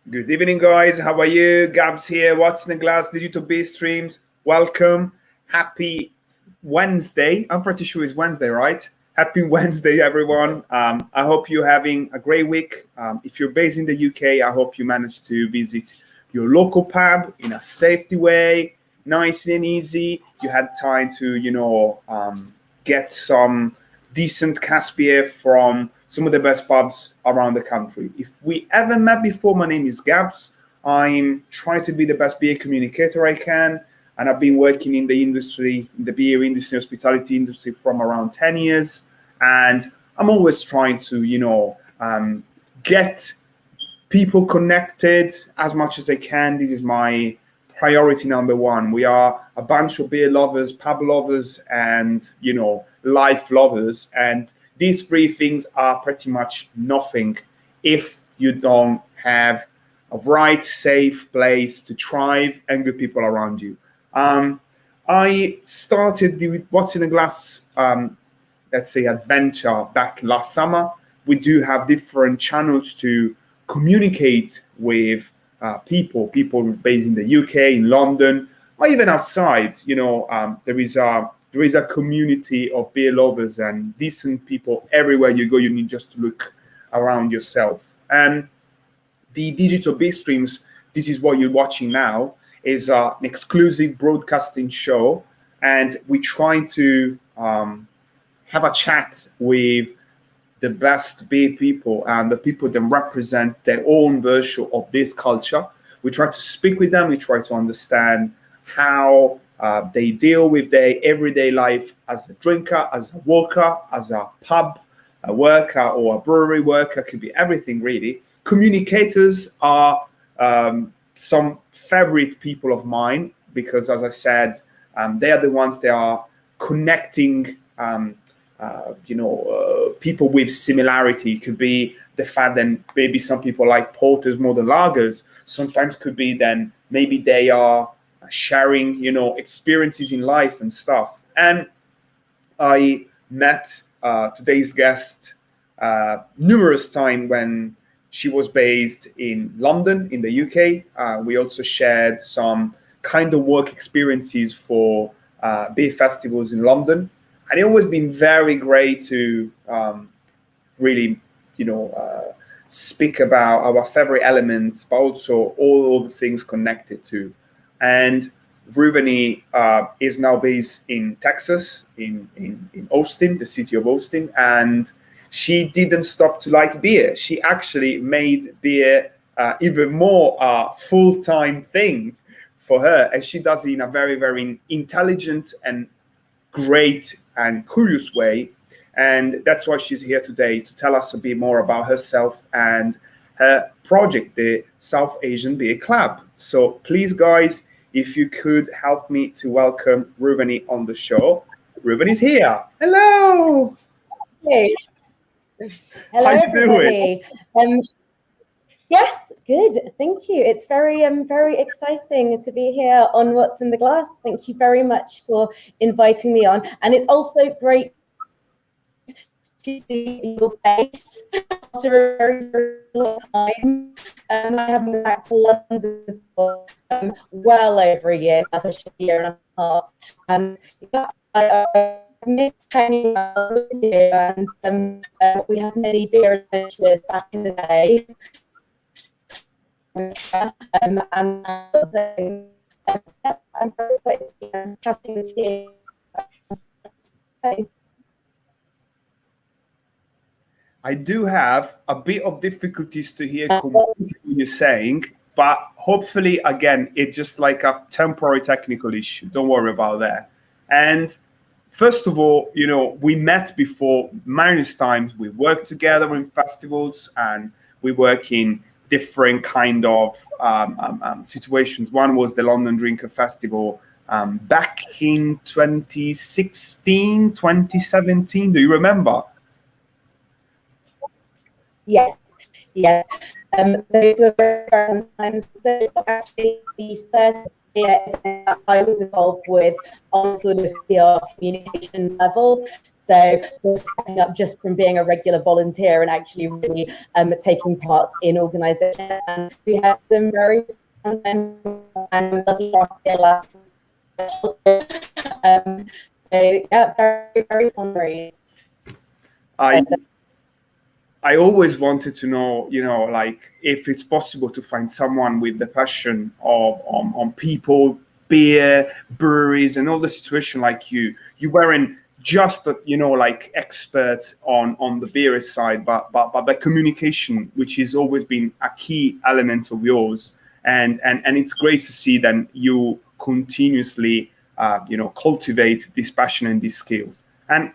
Good evening, guys. How are you? Gabs here. What's in the Glass Digital Beast Streams. Welcome. Happy Wednesday. I'm pretty sure it's Wednesday, right? Happy Wednesday, everyone. I hope you're having a great week. If you're based in the UK, I hope you managed to visit your local pub in a safety way, nice and easy. You had time to, get some decent Caspier from some of the best pubs around the country. If we ever met before, my name is Gabs. I'm trying to be the best beer communicator I can, and I've been working in the industry, in the beer industry, hospitality industry, from around 10 years. And I'm always trying to, get people connected as much as I can. This is my priority number one. We are a bunch of beer lovers, pub lovers, and life lovers. And these three things are pretty much nothing if you don't have a right, safe place to thrive and good people around you. I started the What's in the Glass, let's say, adventure back last summer. We do have different channels to communicate with people based in the UK, in London, or even outside. There is a community of beer lovers and decent people everywhere you go. You need just to look around yourself. And the digital beer streams, this is what you're watching now, is an exclusive broadcasting show, and we're trying to have a chat with the best beer people and the people that represent their own version of this culture. We try to speak with them. We try to understand how they deal with their everyday life as a drinker, as a worker, as a pub a worker, or a brewery worker. Could be everything, really. Communicators are some favorite people of mine because, as I said, they are the ones that are connecting people with similarity. It could be the fact that maybe some people like porters more than lagers. Sometimes could be then maybe they are sharing, experiences in life and stuff. And I met today's guest numerous times when she was based in London, in the UK. We also shared some kind of work experiences for beer festivals in London. And it's always been very great to really, speak about our favorite elements, but also all the things connected to. And Ruvani is now based in Texas, in Austin, the city of Austin. And she didn't stop to like beer. She actually made beer even more full-time thing for her. And she does it in a very, very intelligent and great and curious way. And that's why she's here today, to tell us a bit more about herself and her project, the South Asian Beer Club. So please, guys, if you could help me to welcome Ruvani on the show. Ruvani's here. Hello. Hey. Hello, everybody. Yes, good. Thank you. It's very exciting to be here on What's in the Glass. Thank you very much for inviting me on. And it's also great to see your face after a very, very long time. I haven't been back to London for well over a year, a year and a half. And I missed hanging out with you, and we had many beer adventures back in the day. And I'm very excited to be chatting with you. I do have a bit of difficulties to hear completely what you're saying, but hopefully, again, it's just like a temporary technical issue. Don't worry about that. And first of all, we met before numerous times. We worked together in festivals, and we work in different kind of situations. One was the London Drinker Festival back in 2016, 2017. Do you remember? Yes. Those were times. Those were actually the first I was involved with on sort of PR communications level. So we're stepping up just from being a regular volunteer and actually really taking part in organisation. And we had some very fun and lovely last. So yeah, very, very fun memories. I always wanted to know, like if it's possible to find someone with the passion of on people, beer, breweries, and all the situation like you. You weren't just like expert on the beer side, but the communication, which has always been a key element of yours, and it's great to see that you continuously cultivate this passion and this skill. And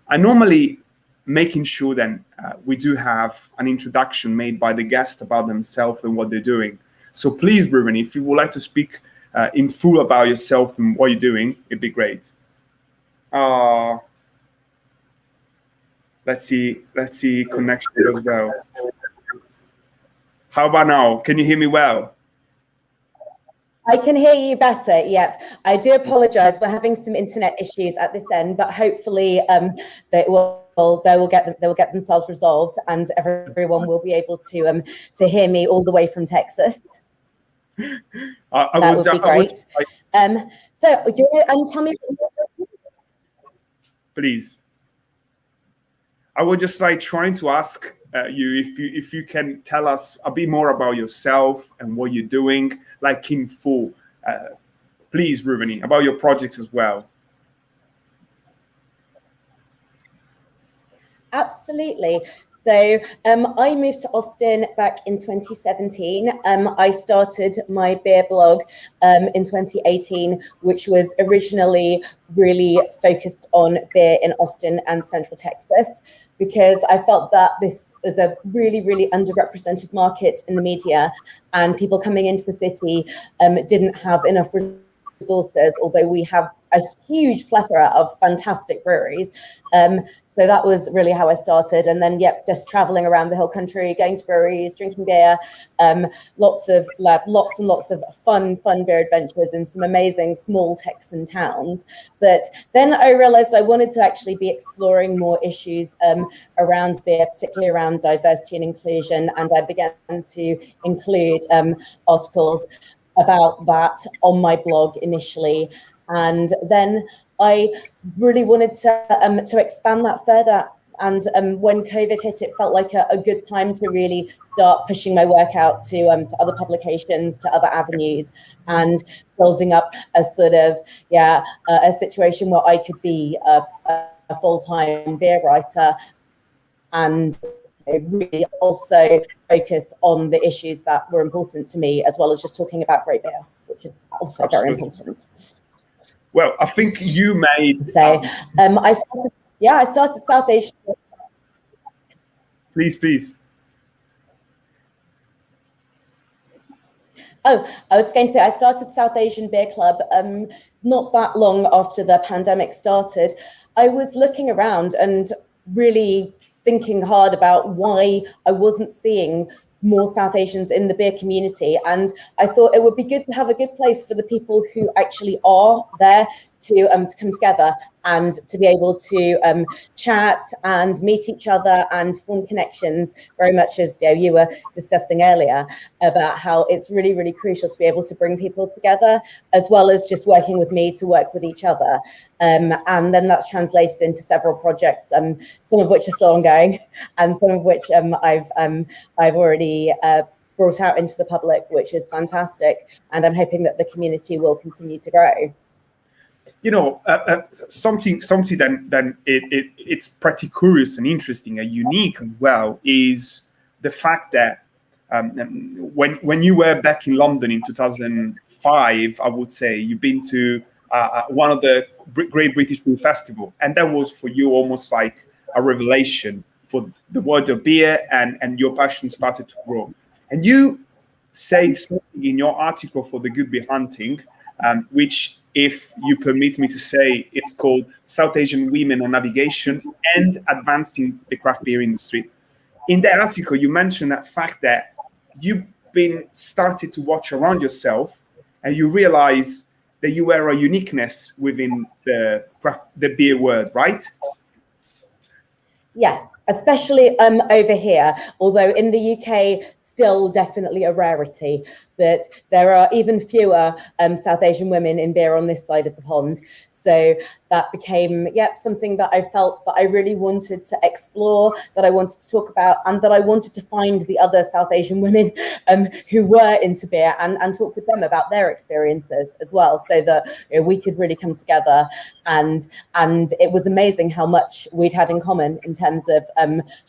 I normally making sure then we do have an introduction made by the guest about themselves and what they're doing. So please, Ruvani, if you would like to speak in full about yourself and what you're doing, it'd be great. Let's see connection as well. How about now? Can you hear me well? I can hear you better. Yep. I do apologise. We're having some internet issues at this end, but hopefully they will get themselves resolved, and everyone will be able to hear me all the way from Texas. That would be great. So do you want to tell me? Please. I was just like trying to ask you if you can tell us a bit more about yourself and what you're doing, like in full. Please, Ruvani, about your projects as well. Absolutely. So I moved to Austin back in 2017. I started my beer blog in 2018, which was originally really focused on beer in Austin and Central Texas, because I felt that this is a really, really underrepresented market in the media, and people coming into the city didn't have enough resources, although we have a huge plethora of fantastic breweries. So that was really how I started. And then, just traveling around the whole country, going to breweries, drinking beer, lots and lots of fun beer adventures in some amazing small Texan towns. But then I realized I wanted to actually be exploring more issues around beer, particularly around diversity and inclusion. And I began to include articles about that on my blog initially. And then I really wanted to expand that further. And when COVID hit, it felt like a good time to really start pushing my work out to other publications, to other avenues, and building up a sort of, a situation where I could be a full-time beer writer and really also focus on the issues that were important to me, as well as just talking about great beer, which is also very important. Well, I think you made. So I started South Asian. Please. Oh, I was going to say I started South Asian Beer Club not that long after the pandemic started. I was looking around and really thinking hard about why I wasn't seeing more South Asians in the beer community, and I thought it would be good to have a good place for the people who actually are there to come together and to be able to chat and meet each other and form connections, very much as you were discussing earlier about how it's really, really crucial to be able to bring people together, as well as just working with me to work with each other. And then that's translated into several projects, some of which are still ongoing, and some of which I've already brought out into the public, which is fantastic. And I'm hoping that the community will continue to grow. Something then it's pretty curious and interesting and unique as well is the fact that when you were back in London in 2005, I would say you've been to one of the Great British Beer Festival, and that was for you almost like a revelation for the world of beer, and your passion started to grow. And you say something in your article for the Good Beer Hunting, which, if you permit me to say, it's called South Asian Women on Navigation and Advancing the Craft Beer Industry. In that article, you mentioned that fact that you've been started to watch around yourself and you realize that you were a uniqueness within the beer world, right? Yeah, especially over here, although in the UK, still definitely a rarity, that there are even fewer South Asian women in beer on this side of the pond. So that became, something that I felt that I really wanted to explore, that I wanted to talk about, and that I wanted to find the other South Asian women who were into beer and talk with them about their experiences as well, so that we could really come together. And it was amazing how much we'd had in common in terms of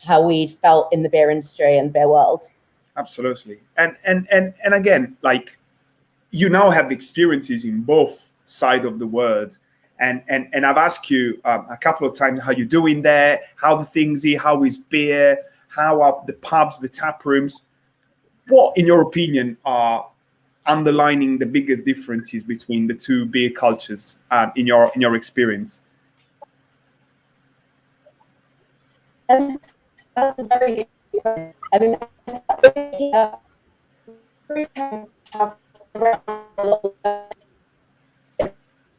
how we'd felt in the beer industry and beer world. Absolutely. And again, like, you now have experiences in both sides of the world. And I've asked you a couple of times how you're doing there, how the things are, how is beer, how are the pubs, the tap rooms. What, in your opinion, are underlining the biggest differences between the two beer cultures in your experience? That's a very, I mean, have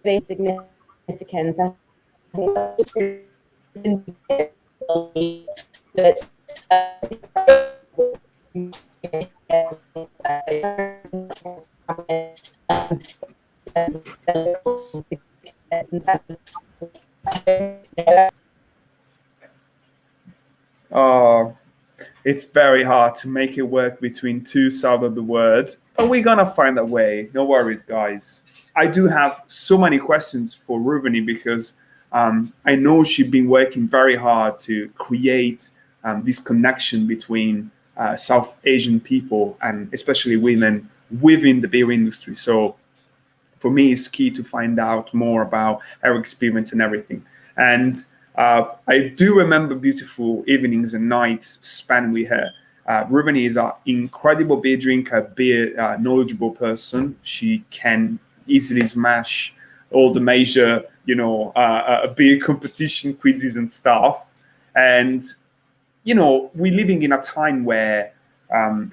the significance. I think that's it's very hard to make it work between two sides of the world, but we're gonna find a way. No worries, guys. I do have so many questions for Ruvani, because I know she's been working very hard to create this connection between South Asian people and especially women within the beer industry. So for me, it's key to find out more about her experience and everything. And I do remember beautiful evenings and nights spent with her. Ruvani is an incredible beer drinker, beer knowledgeable person. She can easily smash all the major, beer competition quizzes and stuff. And, we're living in a time where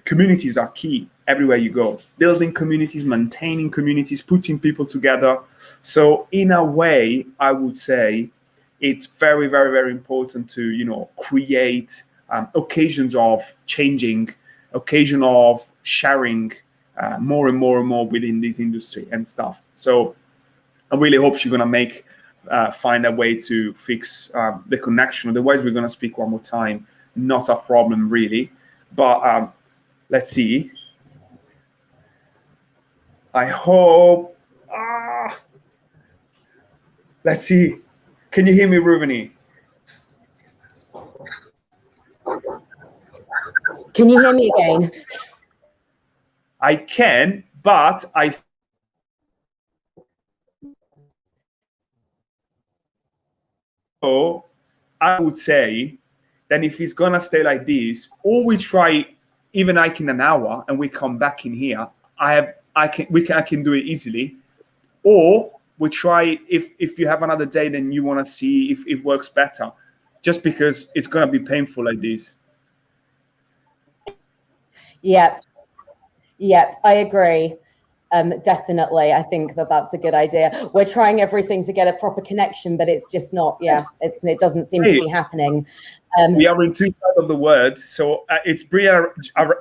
communities are key everywhere you go. Building communities, maintaining communities, putting people together. So in a way, I would say it's very, very, very important to, create occasions of changing, occasion of sharing more and more and more within this industry and stuff. So I really hope she's going to find a way to fix the connection. Otherwise, we're going to speak one more time. Not a problem, really. But let's see. I hope. Let's see. Can you hear me, Ruvani? Can you hear me again? I can, but I would say that if it's gonna stay like this, or we try even like in an hour and we come back in here, I can do it easily. Or we try, if you have another day, then you want to see if it works better, just because it's gonna be painful like this. Yep, I agree. Definitely, I think that's a good idea. We're trying everything to get a proper connection, but it's just not. It doesn't seem to be happening. We are in two sides of the world, so it's brilliant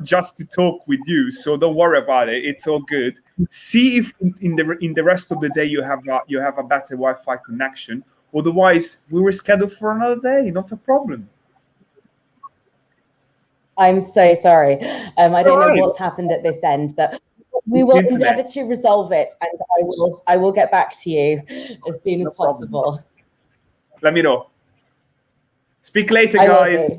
just to talk with you. So don't worry about it; it's all good. See if in the rest of the day you have a better Wi-Fi connection. Otherwise, we were scheduled for another day. Not a problem. I'm so sorry. I don't know what's happened at this end, but we will endeavour to resolve it, and I will get back to you as soon as possible. Let me know. Speak later, guys.